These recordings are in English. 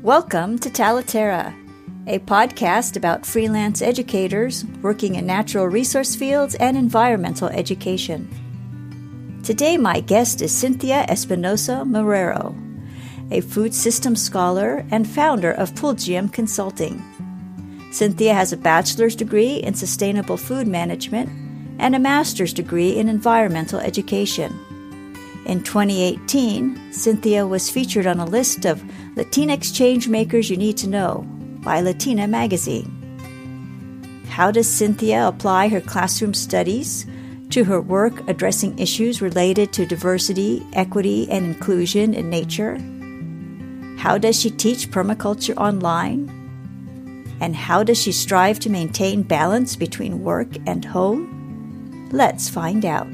Welcome to Talaterra, a podcast about freelance educators working in natural resource fields and environmental education. Today my guest is Cynthia Espinosa Marrero, a food systems scholar and founder of Pulgium Consulting. Cynthia has a bachelor's degree in sustainable food management and a master's degree in environmental education. In 2018, Cynthia was featured on a list of Latinx Changemakers You Need to Know by Latina magazine. How does Cynthia apply her classroom studies to her work addressing issues related to diversity, equity, and inclusion in nature? How does she teach permaculture online? And how does she strive to maintain balance between work and home? Let's find out.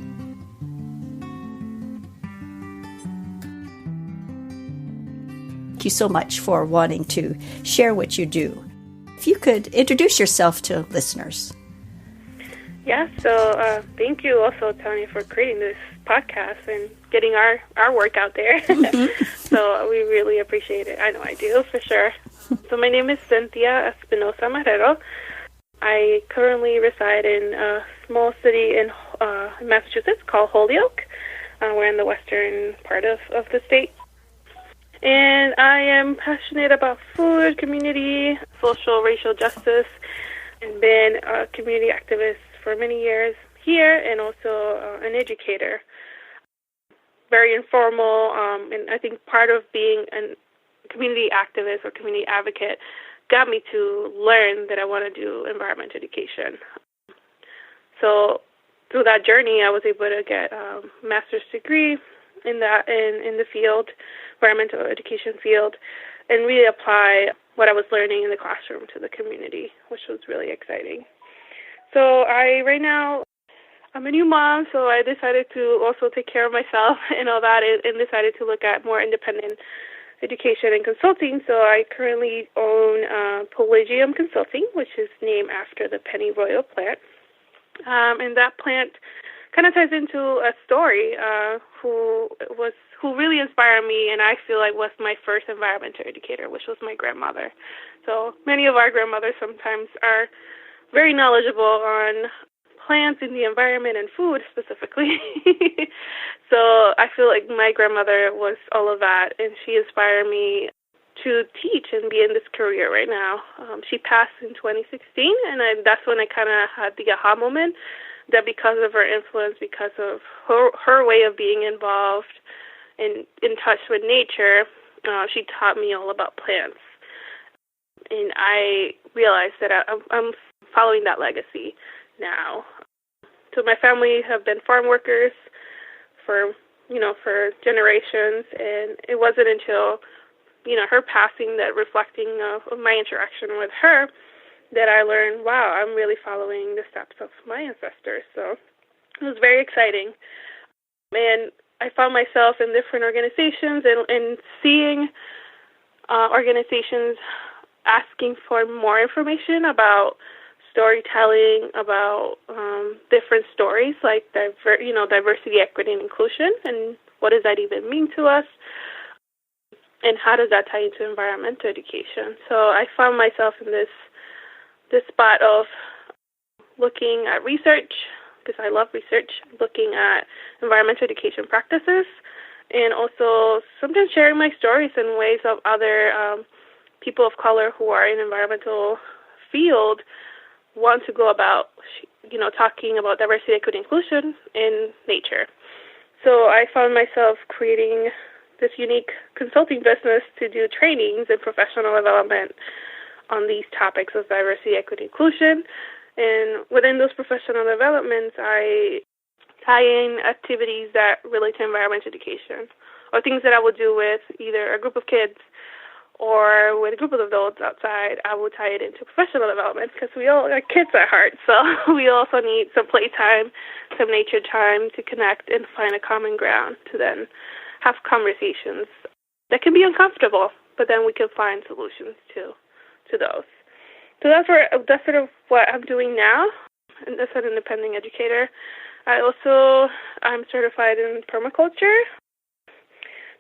Thank you so much for wanting to share what you do. If you could introduce yourself to listeners. Yeah, so thank you also, Tania, for creating this podcast and getting our work out there. So we really appreciate it. I know I do, for sure. So my name is Cynthia Espinosa Marrero. I currently reside in a small city in Massachusetts called Holyoke. We're in the western part of the state. And I am passionate about food, community, social, racial justice, and been a community activist for many years here, and also an educator. Very informal, and I think part of being a community activist or community advocate got me to learn that I want to do environmental education. So through that journey, I was able to get a master's degree in the field, environmental education field, and really apply what I was learning in the classroom to the community, which was really exciting. So right now, I'm a new mom, so I decided to also take care of myself and all that, and decided to look at more independent education and consulting. So I currently own Pulgium Consulting, which is named after the pennyroyal plant. And that plant kind of ties into a story who really inspired me, and I feel like was my first environmental educator, which was my grandmother. So many of our grandmothers sometimes are very knowledgeable on plants in the environment and food specifically. So I feel like my grandmother was all of that, and she inspired me to teach and be in this career right now. She passed in 2016, and that's when I kind of had the aha moment that because of her influence, because of her way of being involved and in touch with nature, she taught me all about plants. And I realized that I'm following that legacy now. So my family have been farm workers for generations, and it wasn't until, her passing, that reflecting of my interaction with her, that I learned, wow, I'm really following the steps of my ancestors. So it was very exciting. And I found myself in different organizations and seeing organizations asking for more information about storytelling, about different stories like diversity, equity, and inclusion, and what does that even mean to us, and how does that tie into environmental education. So I found myself in this spot of looking at research, because I love research, looking at environmental education practices, and also sometimes sharing my stories in ways of other people of color who are in environmental field want to go about, talking about diversity, equity, inclusion in nature. So I found myself creating this unique consulting business to do trainings and professional development on these topics of diversity, equity, inclusion. And within those professional developments, I tie in activities that relate to environmental education, or things that I would do with either a group of kids or with a group of adults outside. I will tie it into professional development, because we all are kids at heart, so we also need some playtime, some nature time to connect and find a common ground to then have conversations that can be uncomfortable, but then we can find solutions to those. So that's sort of what I'm doing now, and as an independent educator. I'm certified in permaculture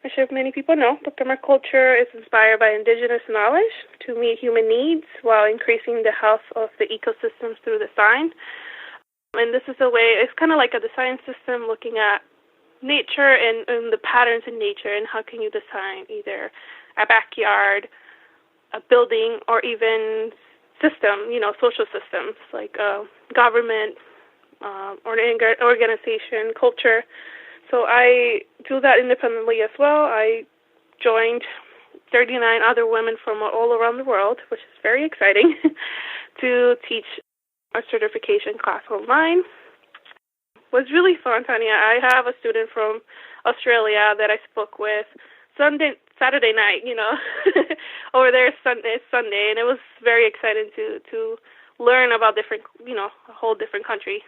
I'm sure many people know, but permaculture is inspired by indigenous knowledge to meet human needs while increasing the health of the ecosystems through design. And this is a way, it's kind of like a design system looking at nature and the patterns in nature and how can you design either a backyard, a building, or even system, social systems like government, or an organization, culture. So I do that independently as well. I joined 39 other women from all around the world, which is very exciting, to teach a certification class online. It was really fun, Tania. I have a student from Australia that I spoke with Saturday night, over there Sunday, and it was very exciting to learn about different, a whole different country.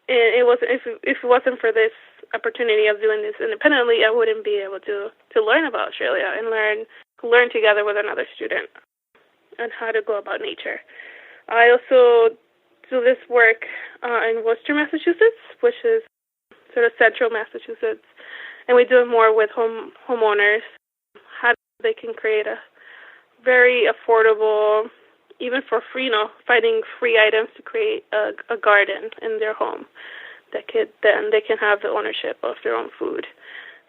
It was if it wasn't for this opportunity of doing this independently, I wouldn't be able to learn about Australia and learn together with another student on how to go about nature. I also do this work in Worcester, Massachusetts, which is sort of central Massachusetts, and we do it more with homeowners, how they can create a very affordable, even for free, finding free items to create a garden in their home that they can have the ownership of their own food.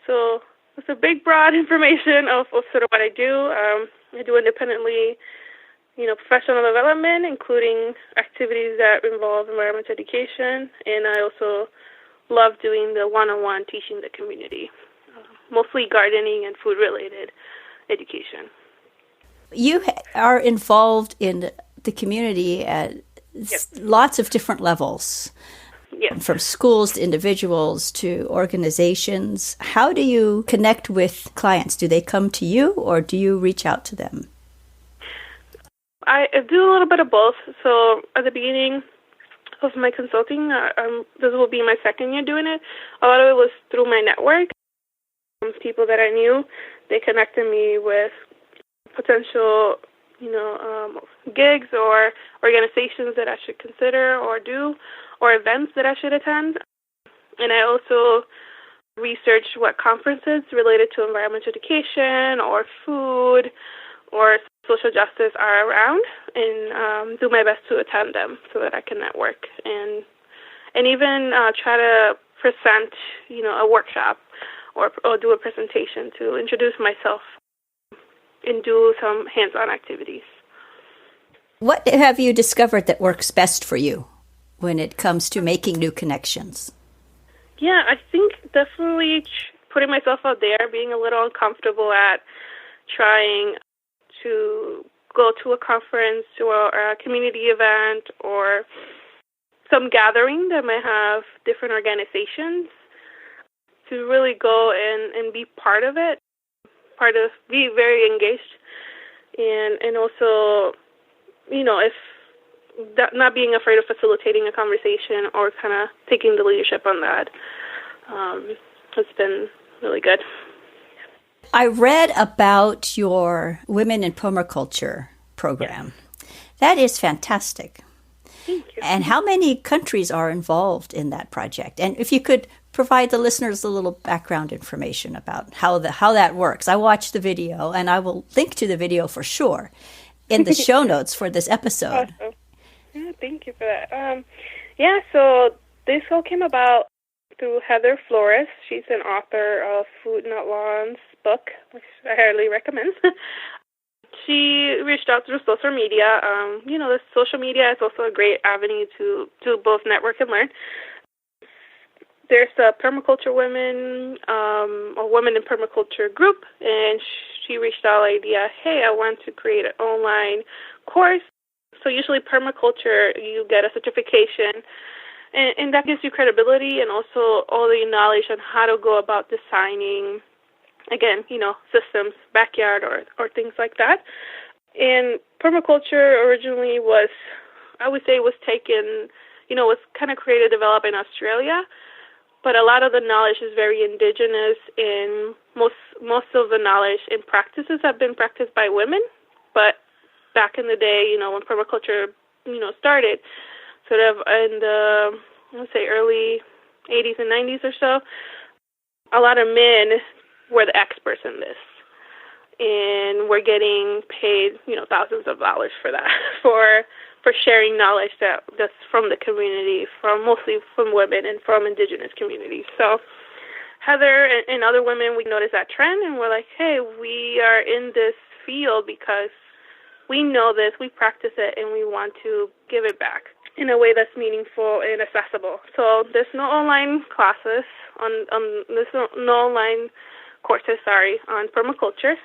So it's a big, broad information of sort of what I do. I do independently, professional development, including activities that involve environmental education, and I also love doing the one-on-one teaching the community, mostly gardening and food-related education. You are involved in the community at lots of different levels, from schools to individuals to organizations. How do you connect with clients? Do they come to you or do you reach out to them? I do a little bit of both. So at the beginning of my consulting, this will be my second year doing it. A lot of it was through my network. People that I knew, they connected me with potential, gigs or organizations that I should consider or do, or events that I should attend. And I also researched what conferences related to environmental education or food or social justice are around, and do my best to attend them so that I can network and even try to present, a workshop or do a presentation to introduce myself and do some hands-on activities. What have you discovered that works best for you when it comes to making new connections? Yeah, I think definitely putting myself out there, being a little uncomfortable at trying to go to a conference or a community event or some gathering that might have different organizations, to really go and be part of it. Be very engaged, and also, if not being afraid of facilitating a conversation or kind of taking the leadership on that, has been really good. I read about your Women in Permaculture program. Yes. That is fantastic. Thank you. And how many countries are involved in that project? And if you could provide the listeners a little background information about how that works. I watched the video, and I will link to the video for sure in the show notes for this episode. Awesome. Yeah, thank you for that. So this all came about through Heather Flores. She's an author of Food Not Lawns book, which I highly recommend. She reached out through social media. The social media is also a great avenue to both network and learn. There's a Permaculture Women, or Women in Permaculture group, and she reached out the idea, hey, I want to create an online course. So usually permaculture, you get a certification, and that gives you credibility and also all the knowledge on how to go about designing, again, systems, backyard or things like that. And permaculture originally was taken, was kind of created, developed in Australia. But a lot of the knowledge is very indigenous, and most of the knowledge and practices have been practiced by women. But back in the day, when permaculture, started, sort of in the, early 80s and 90s or so, a lot of men we're the experts in this. And we're getting paid, thousands of dollars for that, for sharing knowledge that's from the community, mostly from women and from indigenous communities. So Heather and other women, we noticed that trend, and we're like, hey, we are in this field because we know this, we practice it, and we want to give it back in a way that's meaningful and accessible. So there's no online classes, there's no online courses, on permaculture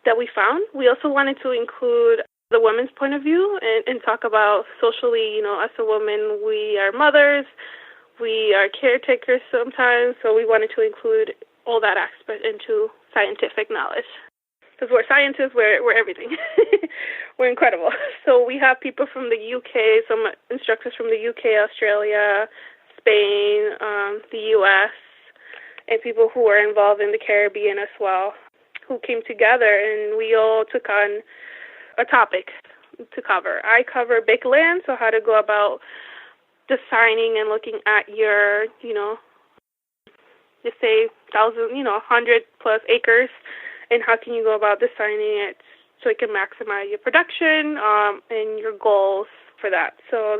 that we found. We also wanted to include the women's point of view and talk about socially, as a woman, we are mothers, we are caretakers sometimes, so we wanted to include all that aspect into scientific knowledge. Because we're scientists, we're everything. We're incredible. So we have people from the UK, some instructors from the UK, Australia, Spain, the US, and people who are involved in the Caribbean as well, who came together, and we all took on a topic to cover. I cover big land, so how to go about designing and looking at your, just say 100 plus acres, and how can you go about designing it so it can maximize your production and your goals for that. So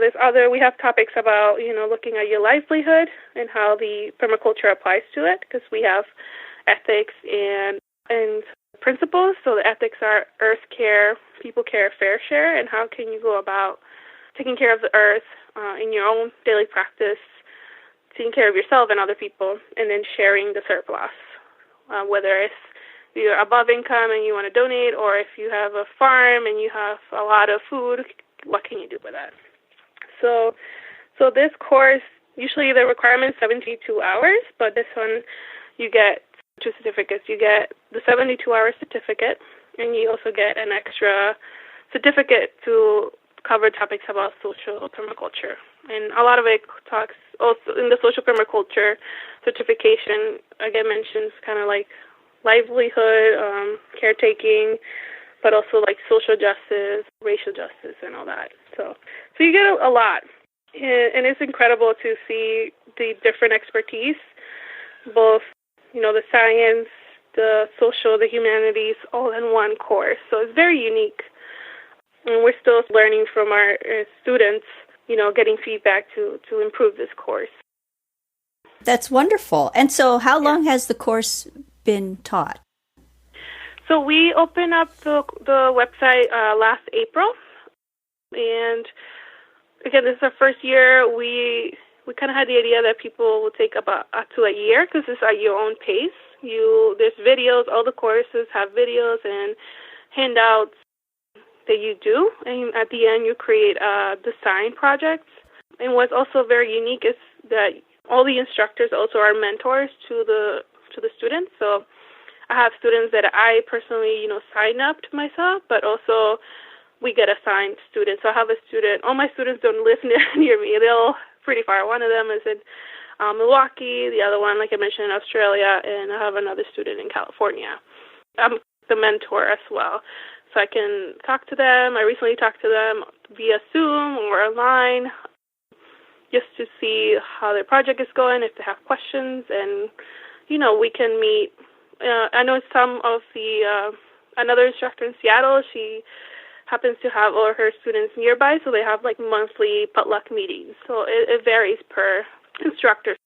we have topics about, looking at your livelihood and how the permaculture applies to it, because we have ethics and principles. So the ethics are earth care, people care, fair share, and how can you go about taking care of the earth in your own daily practice, taking care of yourself and other people, and then sharing the surplus, whether it's you're above income and you want to donate, or if you have a farm and you have a lot of food, what can you do with that? So this course, usually the requirement is 72 hours, but this one you get 2 certificates. You get the 72-hour certificate, and you also get an extra certificate to cover topics about social permaculture. And a lot of it talks also in the social permaculture certification, again, mentions kind of like livelihood, caretaking, but also like social justice, racial justice, and all that. So you get a lot. And it's incredible to see the different expertise, both, the science, the social, the humanities, all in one course. So it's very unique. And we're still learning from our students, getting feedback to improve this course. That's wonderful. And so how long has the course been taught? So we opened up the website last April. And again, this is our first year. We kind of had the idea that people will take about up to a year, because it's at your own pace. There's videos, all the courses have videos and handouts that you do, and at the end you create design projects. And what's also very unique is that all the instructors also are mentors to the students. So I have students that I personally, sign up to myself, but also we get assigned students. So I have a student. All my students don't live near me. They're all pretty far. One of them is in Milwaukee. The other one, like I mentioned, in Australia, and I have another student in California. I'm the mentor as well. So I can talk to them. I recently talked to them via Zoom or online just to see how their project is going, if they have questions, and, we can meet. I know some of another instructor in Seattle, she happens to have all her students nearby, so they have like monthly potluck meetings. So it varies per instructor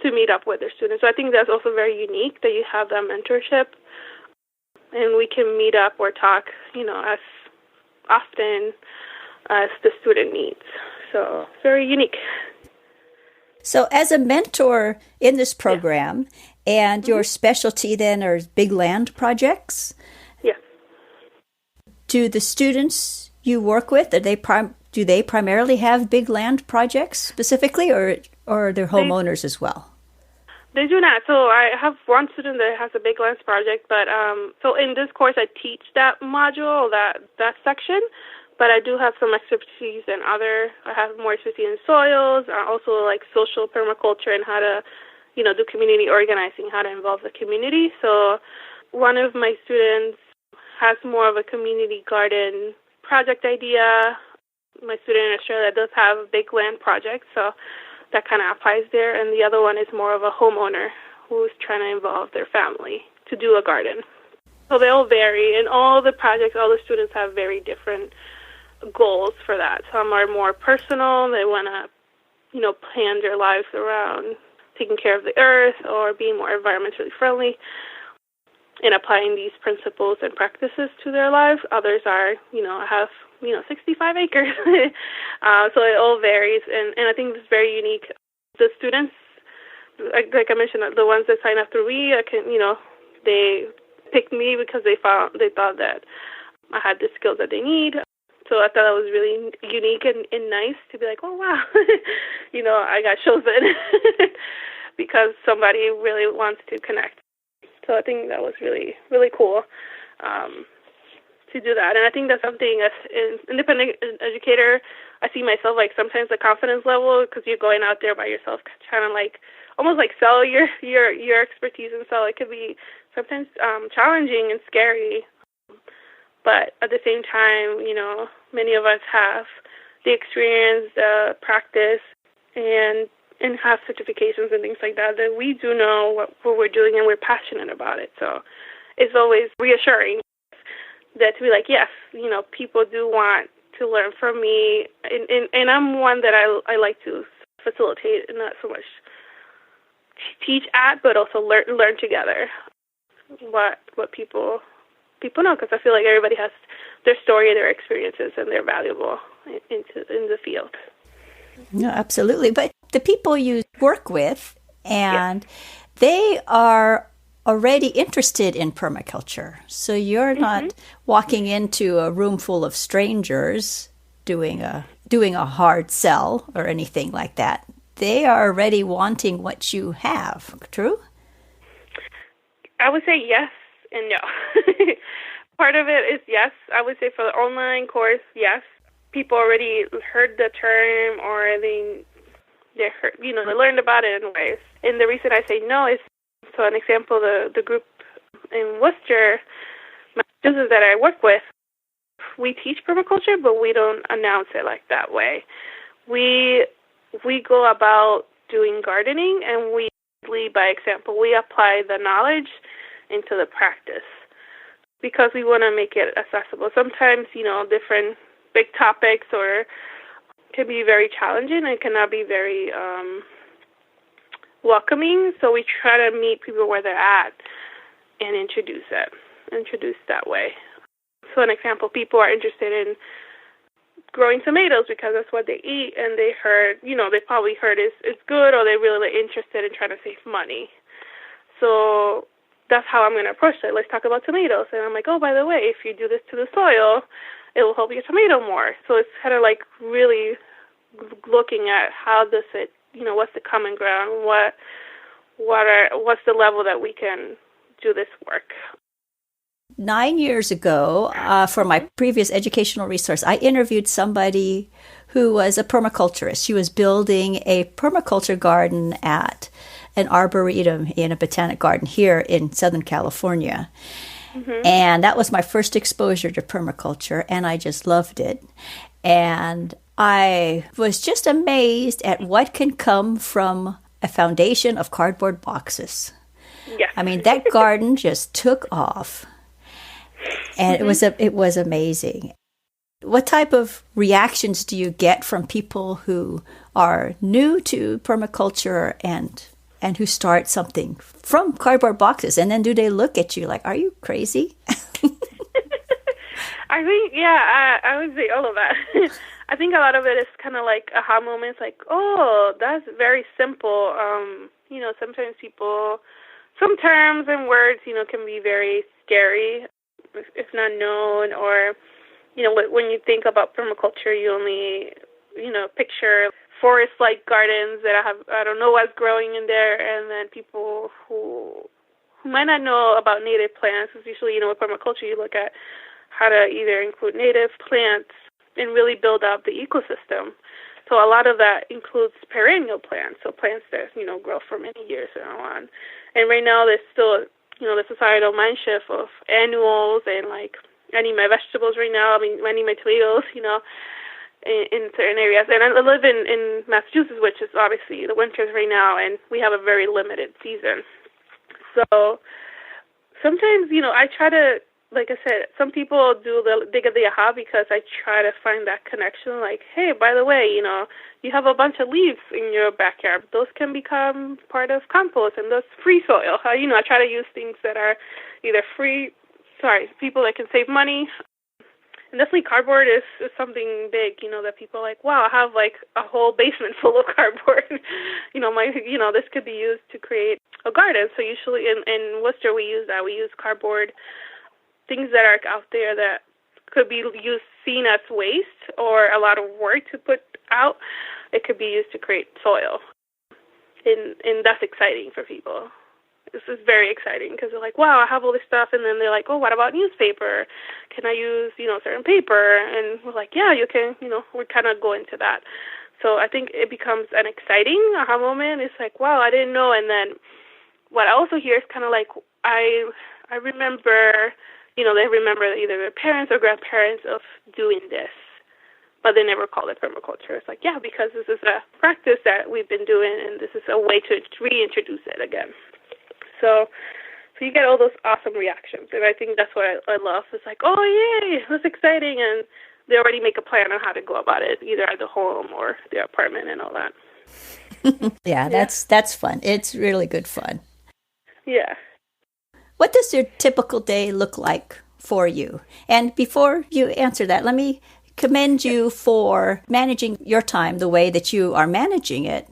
to meet up with their students. So I think that's also very unique that you have that mentorship, and we can meet up or talk, as often as the student needs. So very unique. So as a mentor in this program, and your specialty then are big land projects? Yes. Do the students you work with, do they primarily have big land projects specifically, or are they homeowners as well? They do not. So I have one student that has a big lands project, but so in this course I teach that module, that section, but I do have some expertise in I have more expertise in soils, also like social permaculture and how to, do community organizing, how to involve the community. So one of my students has more of a community garden project idea. My student in Australia does have a big land project, so that kind of applies there. And the other one is more of a homeowner who's trying to involve their family to do a garden. So they all vary, and all the projects, all the students have very different goals for that. Some are more personal. They want to, plan their lives around taking care of the earth or being more environmentally friendly and applying these principles and practices to their lives. Others are, have, 65 acres. So it all varies, and I think it's very unique. The students, like I mentioned, the ones that sign up through me, they picked me because they thought that I had the skills that they need. So I thought that was really unique and nice to be like, oh, wow, I got chosen because somebody really wants to connect. So I think that was really, really cool to do that. And I think that's something as an independent educator, I see myself like sometimes the confidence level, because you're going out there by yourself trying to almost sell your expertise and so it could be sometimes challenging and scary. But at the same time, many of us have the experience, the practice, and have certifications and things like that we do know what we're doing and we're passionate about it. So it's always reassuring that to be like, yes, people do want to learn from me, and I'm one that I like to facilitate and not so much teach at, but also learn together what people know, because I feel like everybody has their story, their experiences, and they're valuable in the field. No, absolutely. But the people you work with, and they are already interested in permaculture. So you're not walking into a room full of strangers doing a hard sell or anything like that. They are already wanting what you have. True? I would say yes and no. Part of it is yes. I would say for the online course, yes. People already heard the term, or they heard, they learned about it in ways. And the reason I say no is, so an example, the group in Worcester, Massachusetts, that I work with, we teach permaculture, but we don't announce it like that way. We go about doing gardening, and we lead by example. We apply the knowledge into the practice because we want to make it accessible. Sometimes, different big topics or can be very challenging and cannot be very welcoming. So we try to meet people where they're at and introduce that way. So an example, people are interested in growing tomatoes because that's what they eat, and they heard, they probably heard it's good, or they're really interested in trying to save money. So that's how I'm going to approach it. Let's talk about tomatoes. And I'm like, oh, by the way, if you do this to the soil, it will help your tomato more. So it's kind of like really looking at how does it, what's the common ground, what's the level that we can do this work. 9 years ago, for my previous educational resource, I interviewed somebody who was a permaculturist. She was building a permaculture garden at an arboretum in a botanic garden here in Southern California. Mm-hmm. And that was my first exposure to permaculture, and I just loved it. And I was just amazed at what can come from a foundation of cardboard boxes. Yes. I mean, that garden just took off. And it was amazing. What type of reactions do you get from people who are new to permaculture and who start something from cardboard boxes? And then do they look at you like, are you crazy? I think, I would say all of that. I think a lot of it is kind of like aha moments, like, oh, that's very simple. Sometimes some terms and words, can be very scary if not known, or, when you think about permaculture, you only, picture forest-like gardens that I don't know what's growing in there, and then people who might not know about native plants, because usually, with permaculture, you look at how to either include native plants and really build up the ecosystem. So a lot of that includes perennial plants, so plants that, grow for many years and so on. And right now there's still, the societal mind shift of annuals and like I need my vegetables right now, I need my tomatoes, in certain areas. And I live in Massachusetts, which is obviously the winters right now, and we have a very limited season. So sometimes, I try to, like I said, some people do they get the aha because I try to find that connection. Like, hey, by the way, you have a bunch of leaves in your backyard. Those can become part of compost, and that's free soil. I try to use things that are either people that can save money. And definitely cardboard is something big, that people are like, wow, I have like a whole basement full of cardboard. This could be used to create a garden. So usually in Worcester we use that. We use cardboard, things that are out there that could be seen as waste or a lot of work to put out. It could be used to create soil. And that's exciting for people. This is very exciting because they're like, wow, I have all this stuff. And then they're like, oh, what about newspaper? Can I use, certain paper? And we're like, yeah, you can, we kind of go into that. So I think it becomes an exciting aha moment. It's like, wow, I didn't know. And then what I also hear is kind of like, I remember, they remember either their parents or grandparents of doing this, but they never called it permaculture. It's like, yeah, because this is a practice that we've been doing, and this is a way to reintroduce it again. So you get all those awesome reactions, and I think that's what I love. It's like, oh, yay, that's exciting, and they already make a plan on how to go about it, either at the home or the apartment and all that. Yeah, that's fun. It's really good fun. Yeah. What does your typical day look like for you? And before you answer that, let me commend you for managing your time the way that you are managing it.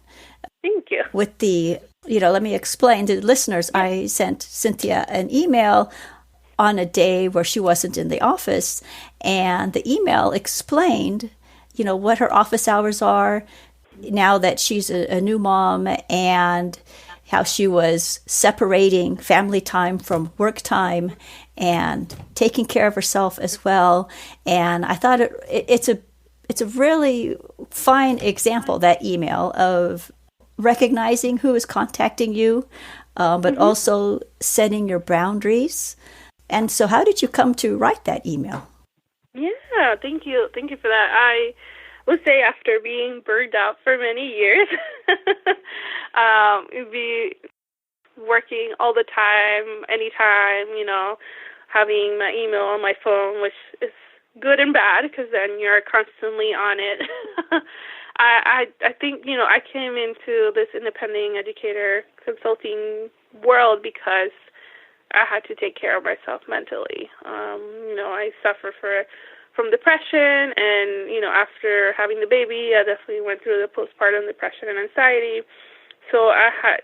Thank you. With the, let me explain to the listeners, I sent Cynthia an email on a day where she wasn't in the office, and the email explained, what her office hours are now that she's a new mom, and how she was separating family time from work time and taking care of herself as well. And I thought it's a really fine example, that email, of recognizing who is contacting you, but also setting your boundaries. And so how did you come to write that email? Yeah, thank you. Thank you for that. I would say after being burned out for many years, it'd be working all the time, anytime, having my email on my phone, which is good and bad because then you're constantly on it. I think, I came into this independent educator consulting world because I had to take care of myself mentally. I suffer from depression, and, after having the baby, I definitely went through the postpartum depression and anxiety. So I had,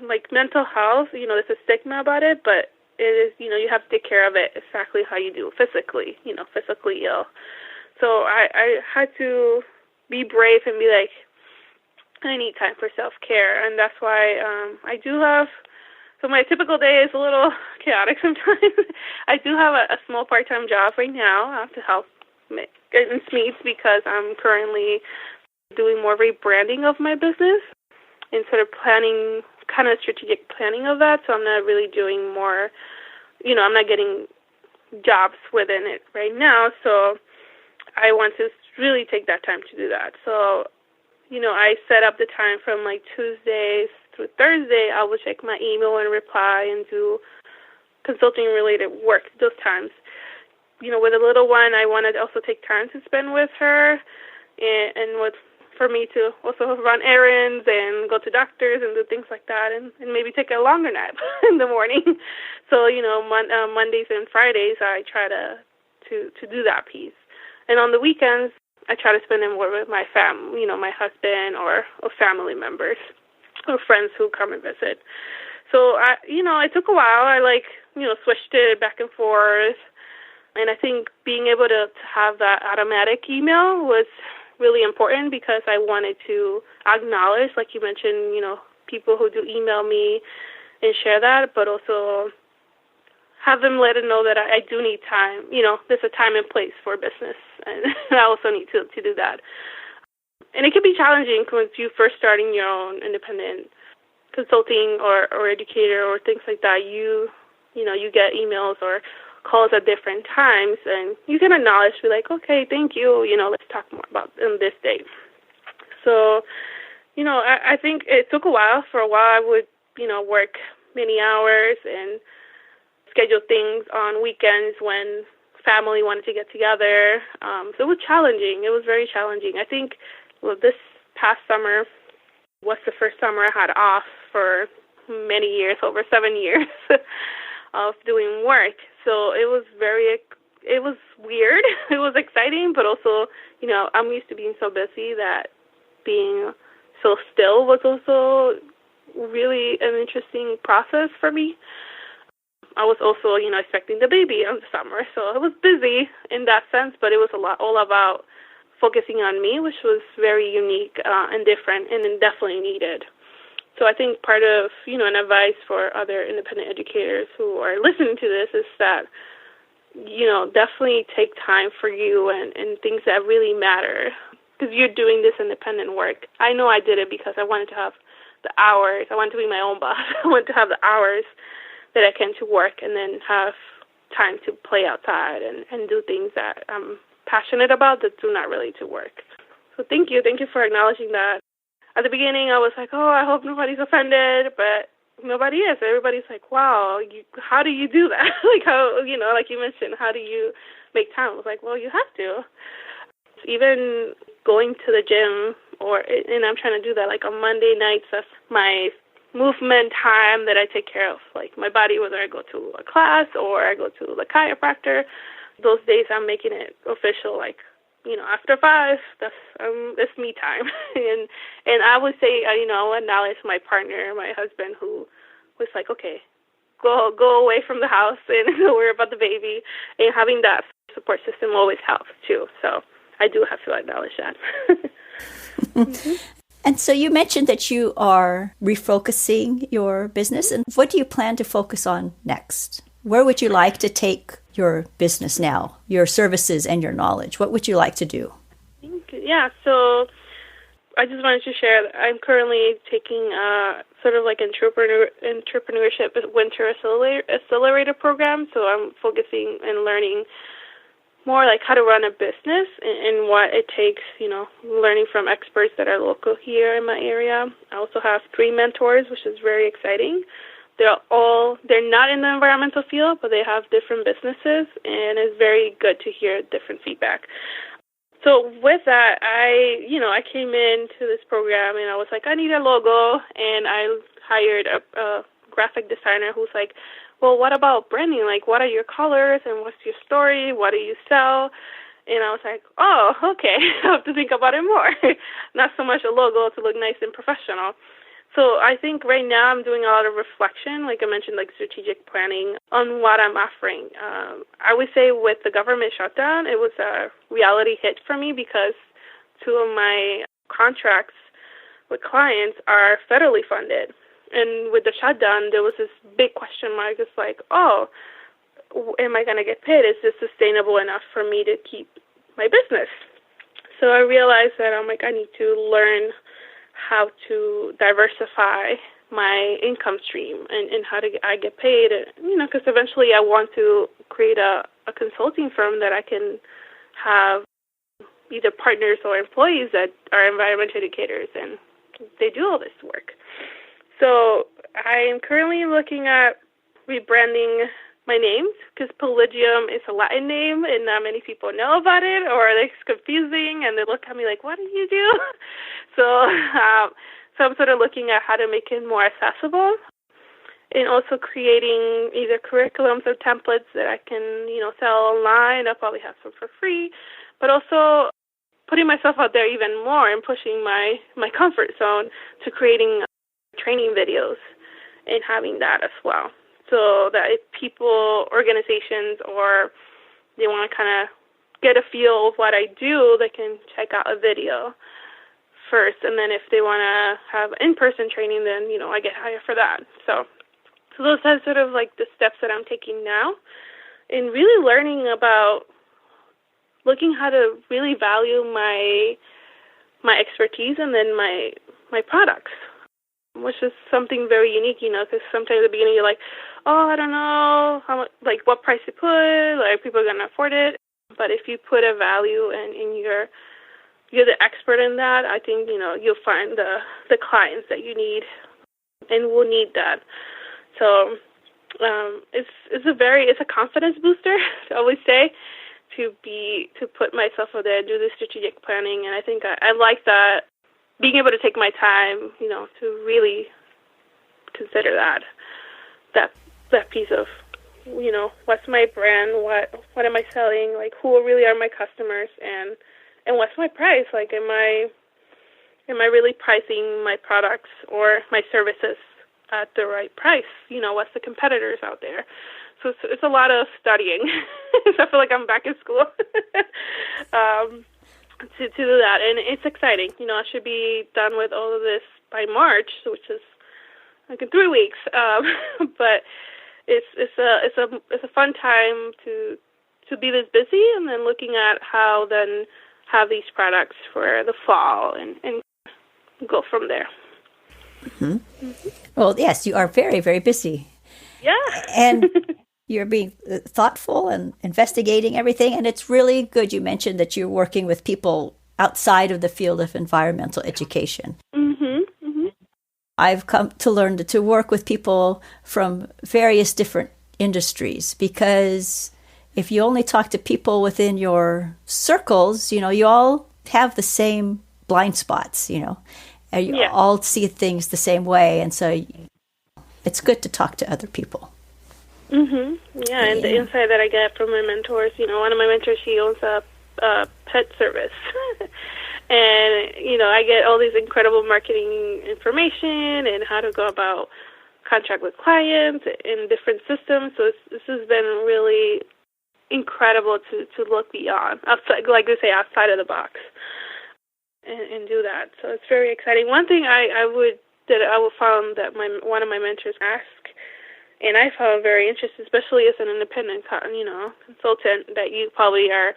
like mental health, there's a stigma about it, but it is, you have to take care of it exactly how you do physically, physically ill. So I had to be brave and be like, I need time for self-care. And that's why I do have, so my typical day is a little chaotic sometimes. I do have a small part-time job right now to help in Smedes because I'm currently doing more rebranding of my business instead of planning, kind of strategic planning of that. So I'm not really doing more, I'm not getting jobs within it right now. So I want to really take that time to do that. So, I set up the time from like Tuesdays through Thursday. I will check my email and reply and do consulting-related work those times. With a little one, I want to also take time to spend with her and for me to also run errands and go to doctors and do things like that and maybe take a longer nap in the morning. So, Mondays and Fridays, I try to do that piece. And on the weekends, I try to spend them more with my my husband or family members or friends who come and visit. So, it took a while. I switched it back and forth. And I think being able to have that automatic email was really important because I wanted to acknowledge, like you mentioned, people who do email me and share that, but also have them let them know that I do need time. There's a time and place for business, and I also need to do that. And it can be challenging when you first starting your own independent consulting or educator or things like that. You get emails or calls at different times, and you can acknowledge, be like, okay, thank you, let's talk more about this date. So, I think it took a while. For a while, I would, work many hours, and schedule things on weekends when family wanted to get together. So it was challenging. It was very challenging. I think this past summer was the first summer I had off for many years, over 7 years of doing work. So it was weird. It was exciting, but also, I'm used to being so busy that being so still was also really an interesting process for me. I was also, expecting the baby in the summer, so it was busy in that sense, but it was all about focusing on me, which was very unique and different and definitely needed. So I think part of, an advice for other independent educators who are listening to this is that, definitely take time for you and things that really matter, because you're doing this independent work. I know I did it because I wanted to have the hours. I wanted to be my own boss. I wanted to have the hours that I can to work and then have time to play outside and do things that I'm passionate about that do not relate to work. So thank you. Thank you for acknowledging that. At the beginning, I was like, I hope nobody's offended, but nobody is. Everybody's like, wow, how do you do that? How, like you mentioned, how do you make time? I was like, well, you have to. Even going to the gym, and I'm trying to do that, like on Monday nights, that's my movement time that I take care of, like my body, whether I go to a class or I go to the chiropractor. Those days I'm making it official, like, after 5, it's me time. and I would say, acknowledge my partner, my husband, who was like, okay, go away from the house and worry about the baby. And having that support system always helps too. So I do have to acknowledge that. Mm-hmm. And so you mentioned that you are refocusing your business. And what do you plan to focus on next? Where would you like to take your business now, your services and your knowledge? What would you like to do? Yeah, so I just wanted to share that I'm currently taking sort of like entrepreneurship winter accelerator program. So I'm focusing and learning more like how to run a business and what it takes, learning from experts that are local here in my area. I also have 3 mentors, which is very exciting. They're not in the environmental field, but they have different businesses, and it's very good to hear different feedback. So with that, I came into this program and I was like, I need a logo, and I hired a graphic designer who's like, well, what about branding? Like, what are your colors and what's your story? What do you sell? And I was like, oh, okay, I have to think about it more. Not so much a logo to look nice and professional. So I think right now I'm doing a lot of reflection, like I mentioned, like strategic planning on what I'm offering. I would say with the government shutdown, it was a reality hit for me because 2 of my contracts with clients are federally funded. And with the shutdown, there was this big question mark. It's like, am I going to get paid? Is this sustainable enough for me to keep my business? So I realized that I need to learn how to diversify my income stream and how I get paid, because eventually I want to create a consulting firm that I can have either partners or employees that are environmental educators, and they do all this work. So I am currently looking at rebranding my name, because Palladium is a Latin name and not many people know about it, or it's confusing and they look at me like, what do you do? So I'm sort of looking at how to make it more accessible, and also creating either curriculums or templates that I can, sell online. I'll probably have some for free, but also putting myself out there even more and pushing my comfort zone to creating training videos and having that as well. So that if people, organizations, or they want to kind of get a feel of what I do, they can check out a video first. And then if they want to have in-person training, then, I get hired for that. So those are sort of like the steps that I'm taking now, and really learning about looking how to really value my expertise and then my products, which is something very unique, because sometimes at the beginning you're like, I don't know how much, like what price to put, like people are going to afford it. But if you put a value and you're the expert in that, I think, you'll find the clients that you need and will need that. So it's a confidence booster, I always say, to put myself out there and do this strategic planning. And I think I like that, being able to take my time, to really consider that piece of, what's my brand, what am I selling, like who really are my customers, and what's my price? Like, am I really pricing my products or my services at the right price? What's the competitors out there? So it's a lot of studying. So I feel like I'm back in school to do that, and it's exciting. I should be done with all of this by March, which is like in 3 weeks. But it's a fun time to be this busy, and then looking at how then have these products for the fall and go from there. Mm-hmm. Mm-hmm. Well, yes, you are very, very busy. Yeah. And you're being thoughtful and investigating everything. And it's really good. You mentioned that you're working with people outside of the field of environmental education. Mm-hmm. Mm-hmm. I've come to learn to work with people from various different industries, because if you only talk to people within your circles, you all have the same blind spots, and you all see things the same way. And so it's good to talk to other people. Mm-hmm. Yeah, and the insight that I get from my mentors, one of my mentors, she owns a pet service. And, I get all these incredible marketing information and how to go about contract with clients in different systems. So this has been really incredible to look beyond, outside, like they say, outside of the box, and do that. So it's very exciting. One thing I found that one of my mentors asked, and I found very interesting, especially as an independent, consultant, that you probably are,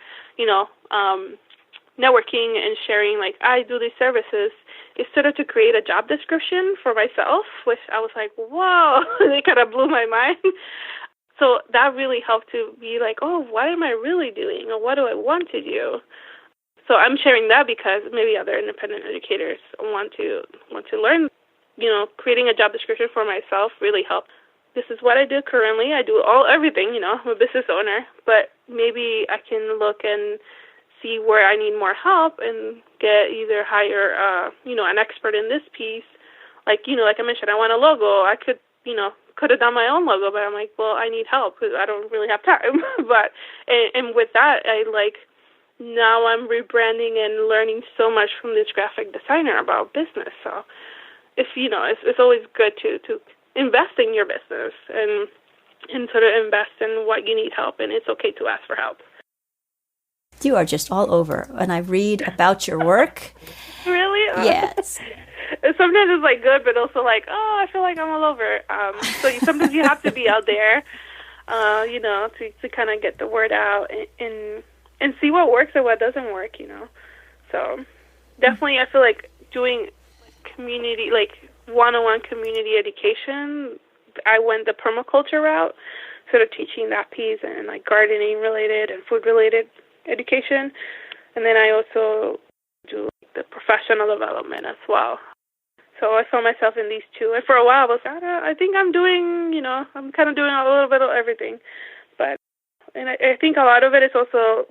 networking and sharing, like, I do these services, is sort of to create a job description for myself, which I was like, whoa, it kind of blew my mind. So that really helped to be like, oh, what am I really doing, or what do I want to do? So I'm sharing that because maybe other independent educators want to learn. Creating a job description for myself really helped. This is what I do currently. I do everything. I'm a business owner, but maybe I can look and see where I need more help and either hire an expert in this piece. Like I mentioned, I want a logo. I could have done my own logo, but I'm like, well, I need help because I don't really have time. But and with that, now I'm rebranding and learning so much from this graphic designer about business. So it's always good to invest in your business and sort of invest in what you need help, and it's okay to ask for help. You are just all over, and I read about your work. Really? Yes. Sometimes it's like good, but also like, I feel like I'm all over. So sometimes you have to be out there, to kind of get the word out and see what works or what doesn't work, So definitely I feel like doing community, like one-on-one community education, I went the permaculture route, sort of teaching that piece and like gardening related and food related education. And then I also do the professional development as well. So I found myself in these two. And for a while I was like, I think I'm doing, I'm kind of doing a little bit of everything. And I think a lot of it is also,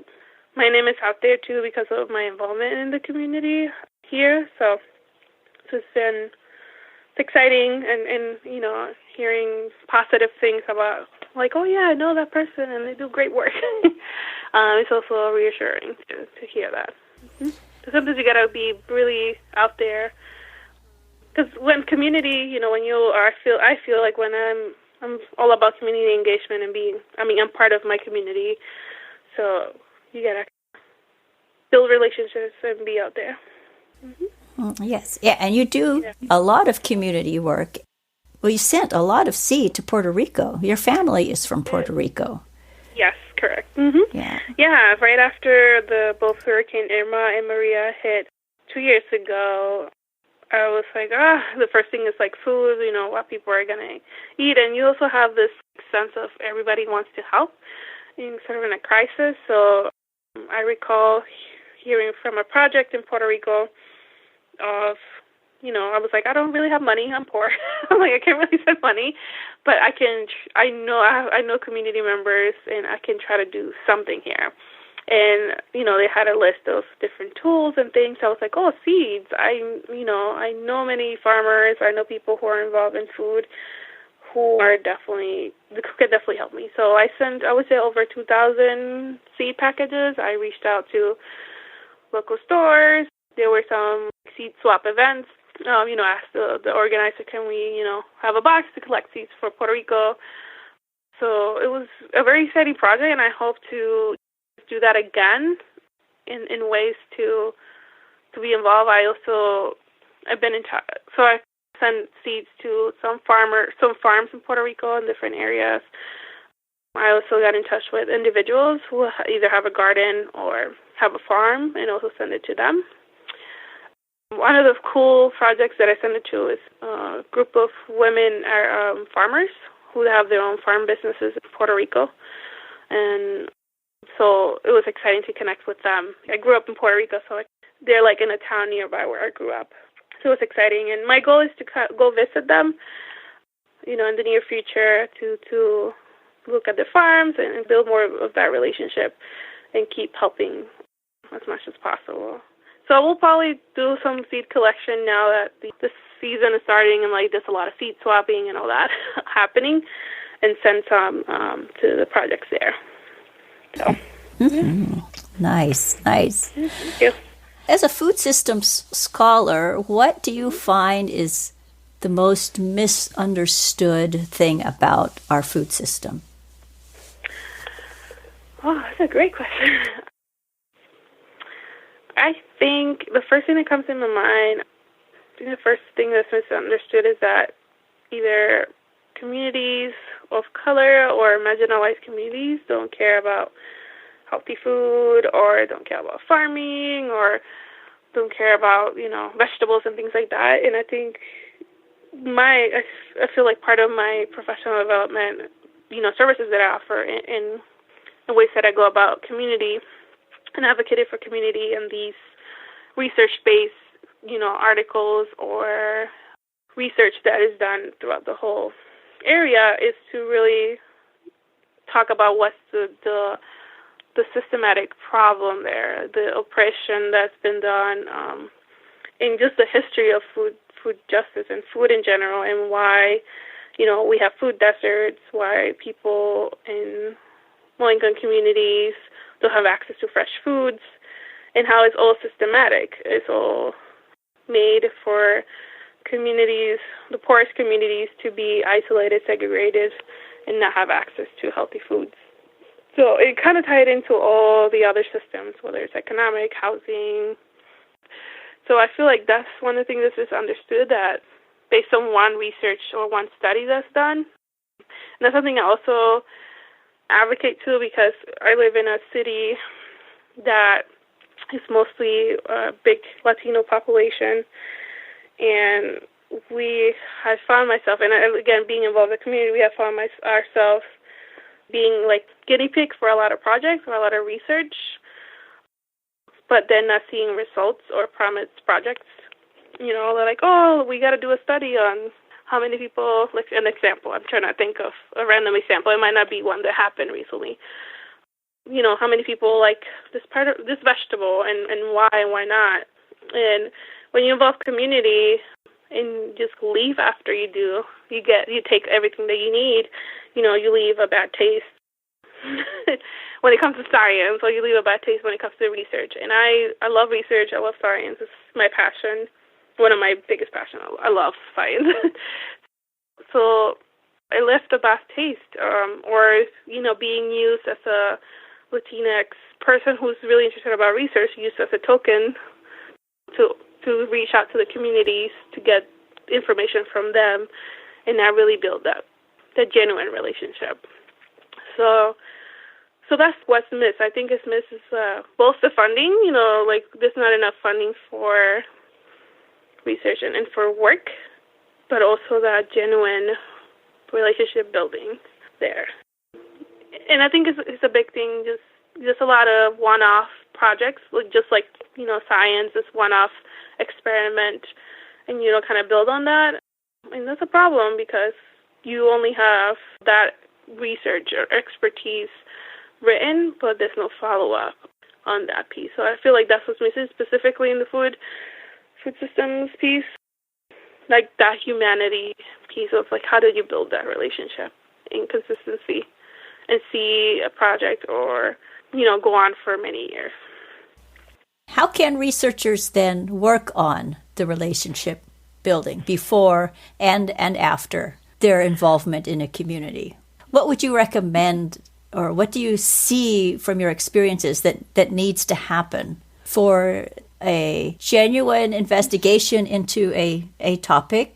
my name is out there too because of my involvement in the community here. So it's been exciting and hearing positive things about, like, oh yeah, I know that person and they do great work. It's also reassuring to hear that. Mm-hmm. So sometimes you gotta be really out there, because when community, when you are, I feel like when I'm all about community engagement and I'm part of my community, so you gotta build relationships and be out there. Mm-hmm. Yes, yeah, and you do a lot of community work. Well, you sent a lot of seed to Puerto Rico. Your family is from Puerto Rico. Yes, correct. Mm-hmm. Yeah, right after both Hurricane Irma and Maria hit 2 years ago, I was like, the first thing is like food, what people are going to eat. And you also have this sense of everybody wants to help in sort of in a crisis. So I recall hearing from a project in Puerto Rico of I was like, I don't really have money. I'm poor. I'm like, I can't really spend money, but I know community members, and I can try to do something here. And, they had a list of different tools and things. I was like, oh, seeds. I know many farmers. I know people who are involved in food who could definitely help me. So I sent, I would say, over 2,000 seed packages. I reached out to local stores. There were some seed swap events. Asked the organizer, can we, have a box to collect seeds for Puerto Rico? So it was a very exciting project, and I hope to do that again in ways to be involved. I've been in touch. So I send seeds to some farms in Puerto Rico in different areas. I also got in touch with individuals who either have a garden or have a farm, and also send it to them. One of the cool projects that I sent it to is a group of women farmers who have their own farm businesses in Puerto Rico. And so it was exciting to connect with them. I grew up in Puerto Rico, so they're like in a town nearby where I grew up. So it was exciting. And my goal is to go visit them, in the near future to look at the farms and build more of that relationship and keep helping as much as possible. So we'll probably do some seed collection now that the season is starting, and there's a lot of seed swapping and all that happening, and send some to the projects there. So, Nice. Thank you. As a food systems scholar, what do you find is the most misunderstood thing about our food system? Oh, that's a great question. I think the first thing that comes to my mind, the first thing that's misunderstood is that either communities of color or marginalized communities don't care about healthy food, or don't care about farming, or don't care about, vegetables and things like that. And I think I feel like part of my professional development, services that I offer in ways that I go about community and advocated for community, and these research-based, articles or research that is done throughout the whole area is to really talk about what's the systematic problem there, the oppression that's been done, and just the history of food justice and food in general, and why, we have food deserts, why people in low-income communities don't have access to fresh foods, and how it's all systematic. It's all made for communities, the poorest communities, to be isolated, segregated, and not have access to healthy foods. So it kind of tied into all the other systems, whether it's economic, housing. So I feel like that's one of the things that's misunderstood, that based on one research or one study that's done. And that's something I also advocate to, because I live in a city that is mostly a big Latino population, and I found myself, and again, being involved in the community, we have found ourselves being like guinea pig for a lot of projects or a lot of research, but then not seeing results or promised projects. They're like, oh, we got to do a study on how many people, like an example, I'm trying to think of a random example. It might not be one that happened recently. How many people like this part of this vegetable, and why not? And when you involve community and just leave after you do, you take everything that you need, you leave a bad taste when it comes to science, or you leave a bad taste when it comes to research. And I love research. I love science. It's my passion. One of my biggest passions. I love science. So I left a bad taste, or being used as a Latinx person who's really interested about research, used as a token to reach out to the communities to get information from them, and not really build that genuine relationship. So that's what's missed. I think it's missed is both the funding, there's not enough funding for research and for work, but also that genuine relationship building there. And I think it's a big thing, just a lot of one-off projects, just like, science, this one-off experiment, and, kind of build on that. And that's a problem because you only have that research or expertise written, but there's no follow-up on that piece. So I feel like that's what's missing specifically in the food systems piece, like that humanity piece of like how did you build that relationship in consistency and see a project or, go on for many years. How can researchers then work on the relationship building before and after their involvement in a community? What would you recommend, or what do you see from your experiences that needs to happen for a genuine investigation into a topic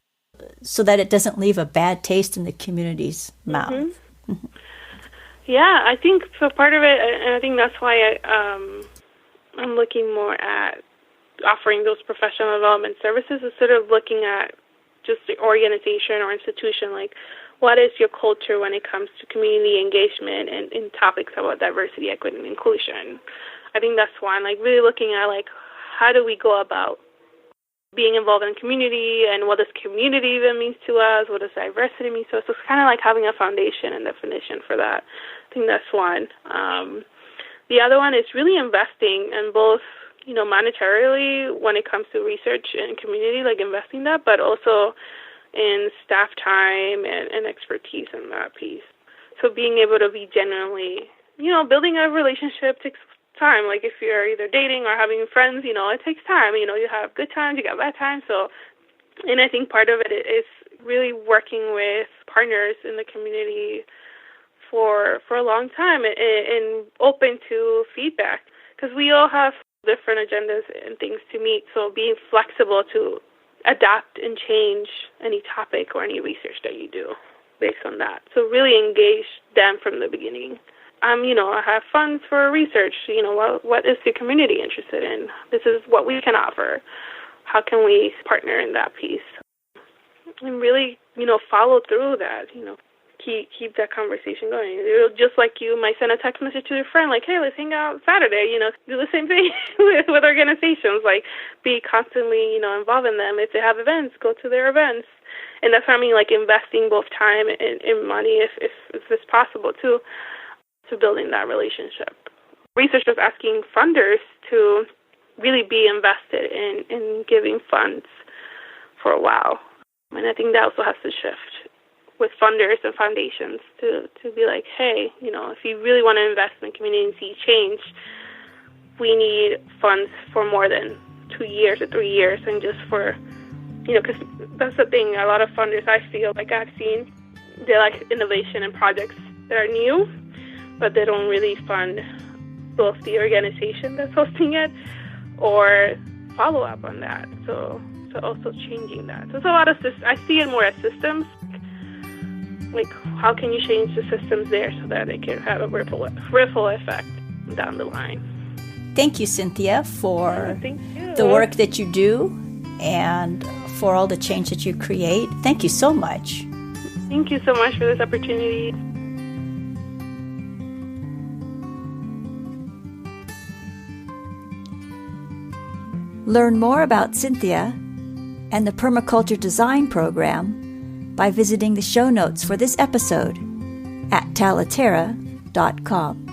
so that it doesn't leave a bad taste in the community's mouth? Mm-hmm. Mm-hmm. Yeah, I think so. Part of it, and I think that's why I'm looking more at offering those professional development services instead of looking at just the organization or institution, like what is your culture when it comes to community engagement and in topics about diversity, equity, and inclusion. I think that's one, like really looking at like how do we go about being involved in community and what does community even mean to us, what does diversity mean to us. So it's kind of like having a foundation and definition for that. I think that's one. The other one is really investing in both, monetarily when it comes to research and community, like investing that, but also in staff time and expertise in that piece. So being able to be genuinely, building a relationship takes time. Like if you're either dating or having friends, it takes time. You have good times, you got bad times. So, and I think part of it is really working with partners in the community for a long time and open to feedback, because we all have different agendas and things to meet. So being flexible to adapt and change any topic or any research that you do based on that. So really engage them from the beginning. I have funds for research. What is the community interested in? This is what we can offer. How can we partner in that piece? And really, follow through that, keep that conversation going. Just like you might send a text message to your friend, like, hey, let's hang out Saturday, do the same thing with organizations, like be constantly, involved in them. If they have events, go to their events. And that's what I mean, like investing both time and money if it's possible too, to building that relationship. Researchers asking funders to really be invested in giving funds for a while. And I think that also has to shift with funders and foundations to be like, hey, if you really want to invest in the community and see change, we need funds for more than 2 years or 3 years, and just for, because that's the thing, a lot of funders, I feel like I've seen, they like innovation and projects that are new, but they don't really fund both the organization that's hosting it or follow up on that. So also changing that. So it's a lot of I see it more as systems. Like, how can you change the systems there so that it can have a ripple effect down the line? Thank you, Cynthia, for the work that you do and for all the change that you create. Thank you so much. Thank you so much for this opportunity. Learn more about Cynthia and the Permaculture Design Program by visiting the show notes for this episode at talaterra.com.